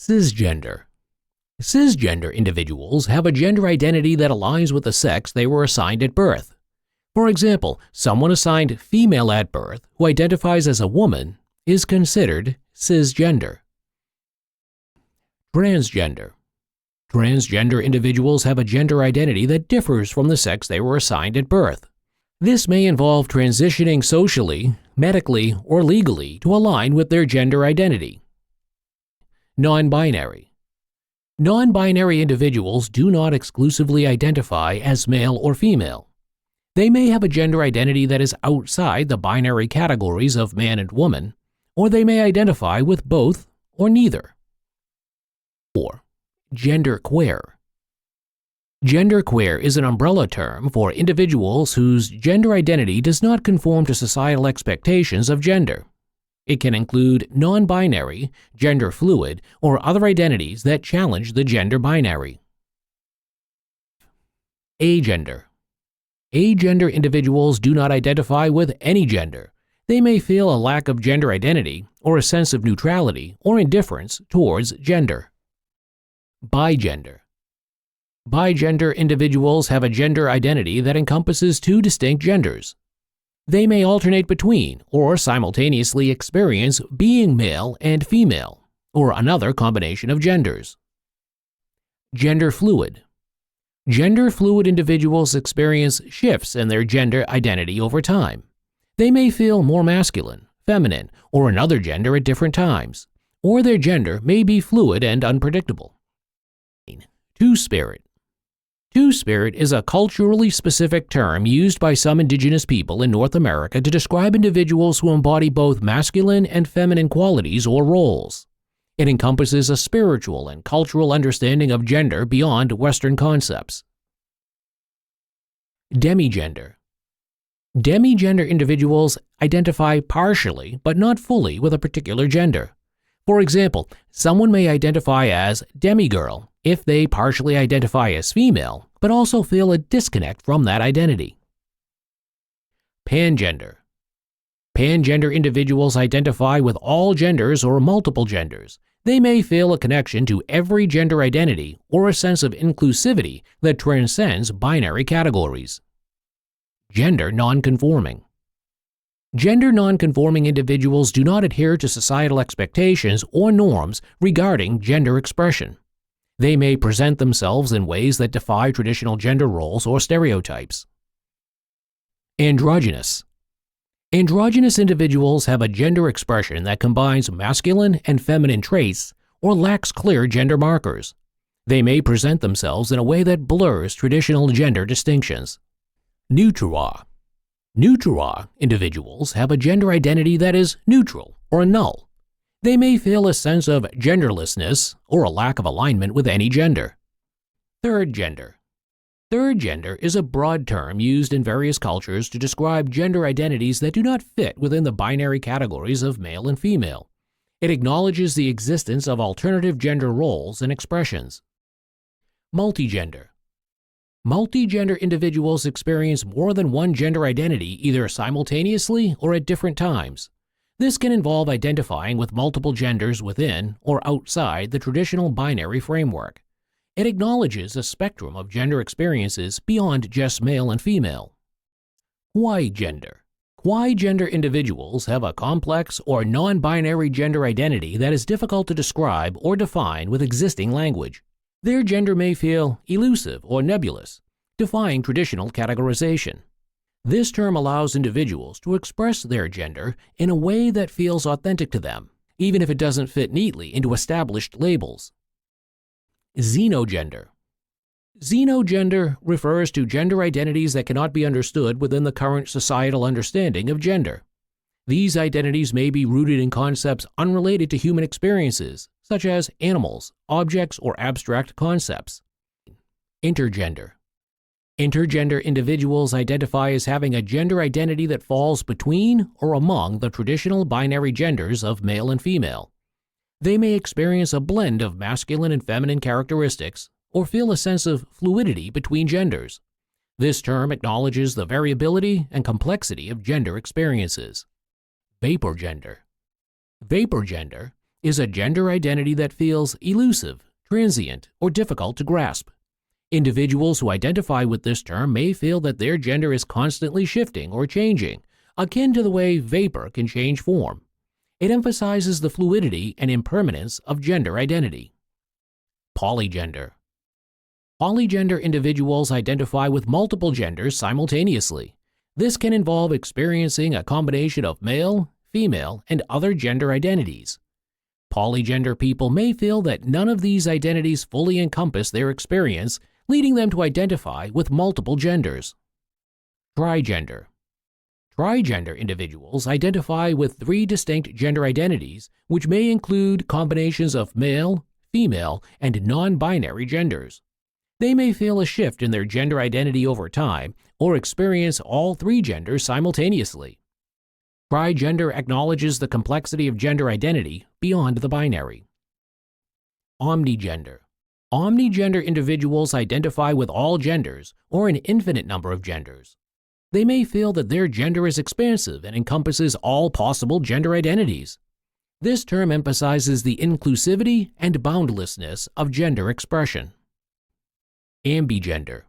Cisgender. Cisgender individuals have a gender identity that aligns with the sex they were assigned at birth. For example, someone assigned female at birth who identifies as a woman is considered cisgender. Transgender. Transgender individuals have a gender identity that differs from the sex they were assigned at birth. This may involve transitioning socially, medically, or legally to align with their gender identity. Non-binary. Non-binary individuals do not exclusively identify as male or female. They may have a gender identity that is outside the binary categories of man and woman, or they may identify with both or neither. 4. Genderqueer. Genderqueer is an umbrella term for individuals whose gender identity does not conform to societal expectations of gender. It can include non-binary, genderfluid, or other identities that challenge the gender binary. Agender. Agender individuals do not identify with any gender. They may feel a lack of gender identity or a sense of neutrality or indifference towards gender. Bigender. Bigender individuals have a gender identity that encompasses two distinct genders. They may alternate between or simultaneously experience being male and female, or another combination of genders. Genderfluid. Gender-fluid individuals experience shifts in their gender identity over time. They may feel more masculine, feminine, or another gender at different times, or their gender may be fluid and unpredictable. Two-spirit. Two-spirit is a culturally specific term used by some indigenous people in North America to describe individuals who embody both masculine and feminine qualities or roles. It encompasses a spiritual and cultural understanding of gender beyond Western concepts. Demigender. Demigender individuals identify partially but not fully with a particular gender. For example, someone may identify as demigirl if they partially identify as female, but also feel a disconnect from that identity. Pangender. Pangender individuals identify with all genders or multiple genders. They may feel a connection to every gender identity or a sense of inclusivity that transcends binary categories. Gender nonconforming. Gender nonconforming individuals do not adhere to societal expectations or norms regarding gender expression. They may present themselves in ways that defy traditional gender roles or stereotypes. Androgynous. Androgynous individuals have a gender expression that combines masculine and feminine traits or lacks clear gender markers. They may present themselves in a way that blurs traditional gender distinctions. Neutral. Neutral individuals have a gender identity that is neutral or null. They may feel a sense of genderlessness or a lack of alignment with any gender. Third gender. Third gender is a broad term used in various cultures to describe gender identities that do not fit within the binary categories of male and female. It acknowledges the existence of alternative gender roles and expressions. Multigender. Multigender individuals experience more than one gender identity either simultaneously or at different times. This can involve identifying with multiple genders within or outside the traditional binary framework. It acknowledges a spectrum of gender experiences beyond just male and female. Quigender. Quigender individuals have a complex or non-binary gender identity that is difficult to describe or define with existing language. Their gender may feel elusive or nebulous, defying traditional categorization. This term allows individuals to express their gender in a way that feels authentic to them, even if it doesn't fit neatly into established labels. Xenogender. Xenogender refers to gender identities that cannot be understood within the current societal understanding of gender. These identities may be rooted in concepts unrelated to human experiences, such as animals, objects, or abstract concepts. Intergender. Intergender individuals identify as having a gender identity that falls between or among the traditional binary genders of male and female. They may experience a blend of masculine and feminine characteristics or feel a sense of fluidity between genders. This term acknowledges the variability and complexity of gender experiences. Vaporgender. Vaporgender is a gender identity that feels elusive, transient, or difficult to grasp. Individuals who identify with this term may feel that their gender is constantly shifting or changing, akin to the way vapor can change form. It emphasizes the fluidity and impermanence of gender identity. Polygender. Polygender individuals identify with multiple genders simultaneously. This can involve experiencing a combination of male, female, and other gender identities. Polygender people may feel that none of these identities fully encompass their experience, leading them to identify with multiple genders. Trigender. Trigender individuals identify with 3 distinct gender identities, which may include combinations of male, female, and non-binary genders. They may feel a shift in their gender identity over time or experience all 3 genders simultaneously. Trigender acknowledges the complexity of gender identity beyond the binary. Omnigender. Omnigender individuals identify with all genders or an infinite number of genders. They may feel that their gender is expansive and encompasses all possible gender identities. This term emphasizes the inclusivity and boundlessness of gender expression. Ambigender.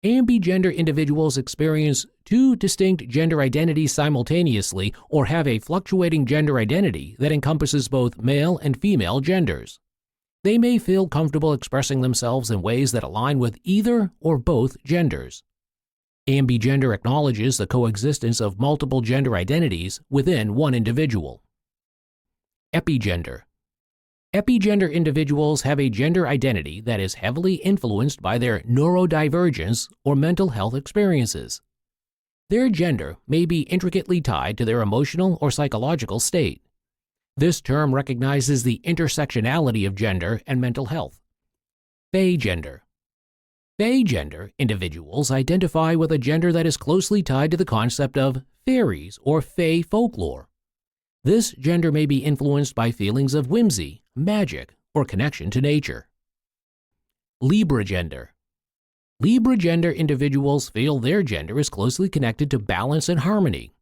Ambigender individuals experience 2 distinct gender identities simultaneously or have a fluctuating gender identity that encompasses both male and female genders. They may feel comfortable expressing themselves in ways that align with either or both genders. Ambigender acknowledges the coexistence of multiple gender identities within one individual. Epigender. Epigender individuals have a gender identity that is heavily influenced by their neurodivergence or mental health experiences. Their gender may be intricately tied to their emotional or psychological state. This term recognizes the intersectionality of gender and mental health. Fagender. Fagender individuals identify with a gender that is closely tied to the concept of fairies or fae folklore. This gender may be influenced by feelings of whimsy, magic, or connection to nature. Libragender. Libragender individuals feel their gender is closely connected to balance and harmony.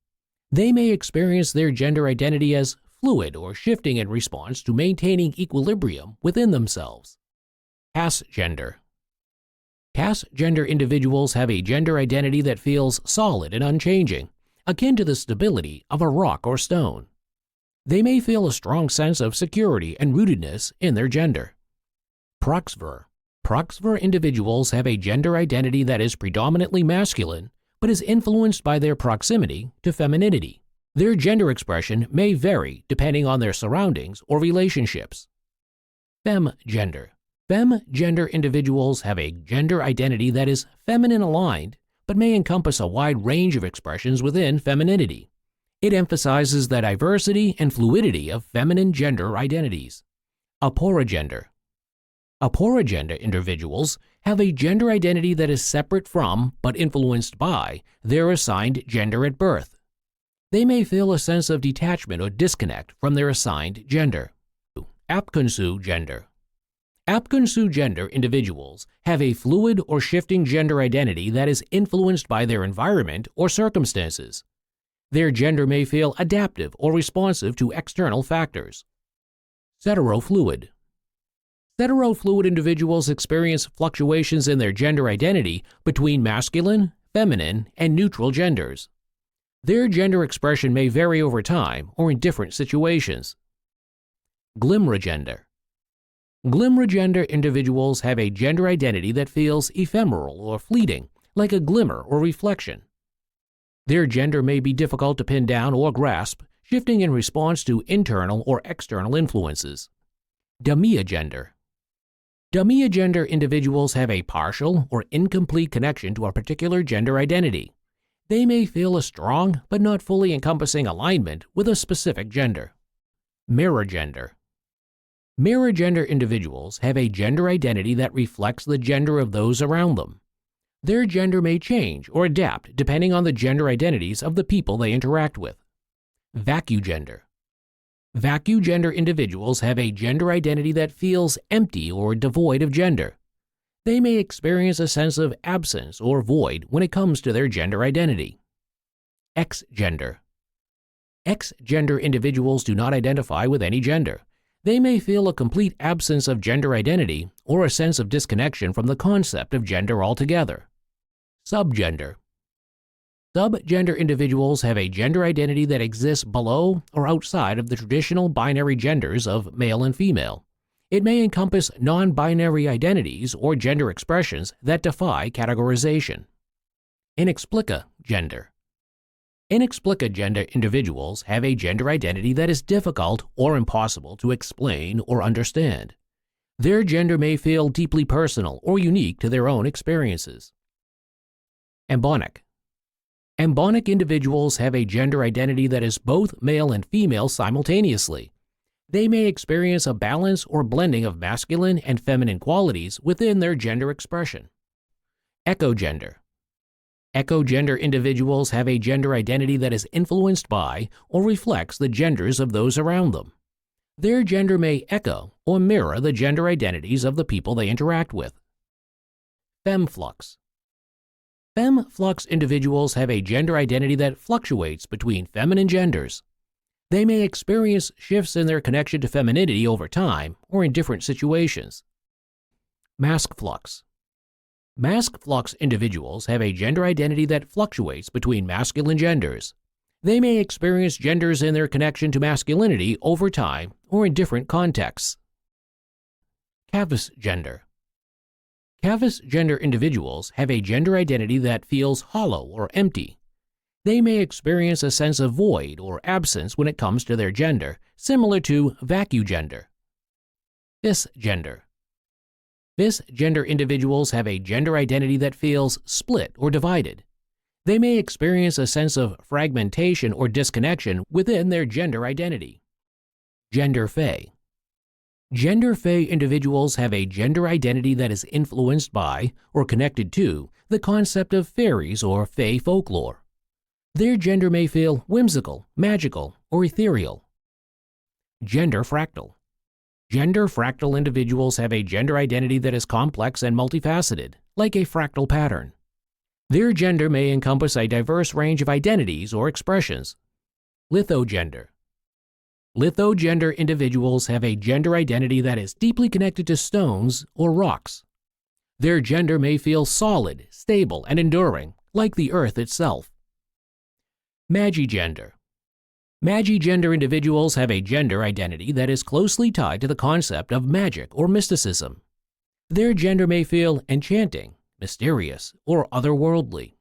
They may experience their gender identity as fluid or shifting in response to maintaining equilibrium within themselves. Pasgender. Pasgender individuals have a gender identity that feels solid and unchanging, akin to the stability of a rock or stone. They may feel a strong sense of security and rootedness in their gender. Proxver. Proxver individuals have a gender identity that is predominantly masculine, but is influenced by their proximity to femininity. Their gender expression may vary depending on their surroundings or relationships. Femgender. Femgender individuals have a gender identity that is feminine aligned, but may encompass a wide range of expressions within femininity. It emphasizes the diversity and fluidity of feminine gender identities. Aporagender. Aporagender individuals have a gender identity that is separate from, but influenced by, their assigned gender at birth. They may feel a sense of detachment or disconnect from their assigned gender. Apconsu gender. Apconsu gender individuals have a fluid or shifting gender identity that is influenced by their environment or circumstances. Their gender may feel adaptive or responsive to external factors. Heterofluid. Heterofluid individuals experience fluctuations in their gender identity between masculine, feminine, and neutral genders. Their gender expression may vary over time or in different situations. Glimragender. Glimragender individuals have a gender identity that feels ephemeral or fleeting, like a glimmer or reflection. Their gender may be difficult to pin down or grasp, shifting in response to internal or external influences. Demiagender. Demiagender individuals have a partial or incomplete connection to a particular gender identity. They may feel a strong but not fully encompassing alignment with a specific gender. Mirrorgender. Mirrorgender individuals have a gender identity that reflects the gender of those around them. Their gender may change or adapt depending on the gender identities of the people they interact with. Vacugender. Vacugender individuals have a gender identity that feels empty or devoid of gender. They may experience a sense of absence or void when it comes to their gender identity. Xgender. Xgender individuals do not identify with any gender. They may feel a complete absence of gender identity or a sense of disconnection from the concept of gender altogether. Subgender. Subgender individuals have a gender identity that exists below or outside of the traditional binary genders of male and female. It may encompass non-binary identities or gender expressions that defy categorization. Inexplica gender. Inexplica gender individuals have a gender identity that is difficult or impossible to explain or understand. Their gender may feel deeply personal or unique to their own experiences. Embonic. Embonic individuals have a gender identity that is both male and female simultaneously. They may experience a balance or blending of masculine and feminine qualities within their gender expression. Echogender. Echogender individuals have a gender identity that is influenced by or reflects the genders of those around them. Their gender may echo or mirror the gender identities of the people they interact with. Femflux. Femflux individuals have a gender identity that fluctuates between feminine genders. They may experience shifts in their connection to femininity over time or in different situations. Mascflux. Mascflux individuals have a gender identity that fluctuates between masculine genders. They may experience genders in their connection to masculinity over time or in different contexts. Cavus gender. Cavus gender individuals have a gender identity that feels hollow or empty. They may experience a sense of void or absence when it comes to their gender, similar to vacugender. Cisgender. Cisgender individuals have a gender identity that feels split or divided. They may experience a sense of fragmentation or disconnection within their gender identity. Genderfluid. Genderfluid individuals have a gender identity that is influenced by or connected to the concept of fairies or fae folklore. Their gender may feel whimsical, magical, or ethereal. Genderfractal. Genderfractal individuals have a gender identity that is complex and multifaceted, like a fractal pattern. Their gender may encompass a diverse range of identities or expressions. Lithogender. Lithogender individuals have a gender identity that is deeply connected to stones or rocks. Their gender may feel solid, stable, and enduring, like the earth itself. Magigender. Magigender individuals have a gender identity that is closely tied to the concept of magic or mysticism. Their gender may feel enchanting, mysterious, or otherworldly.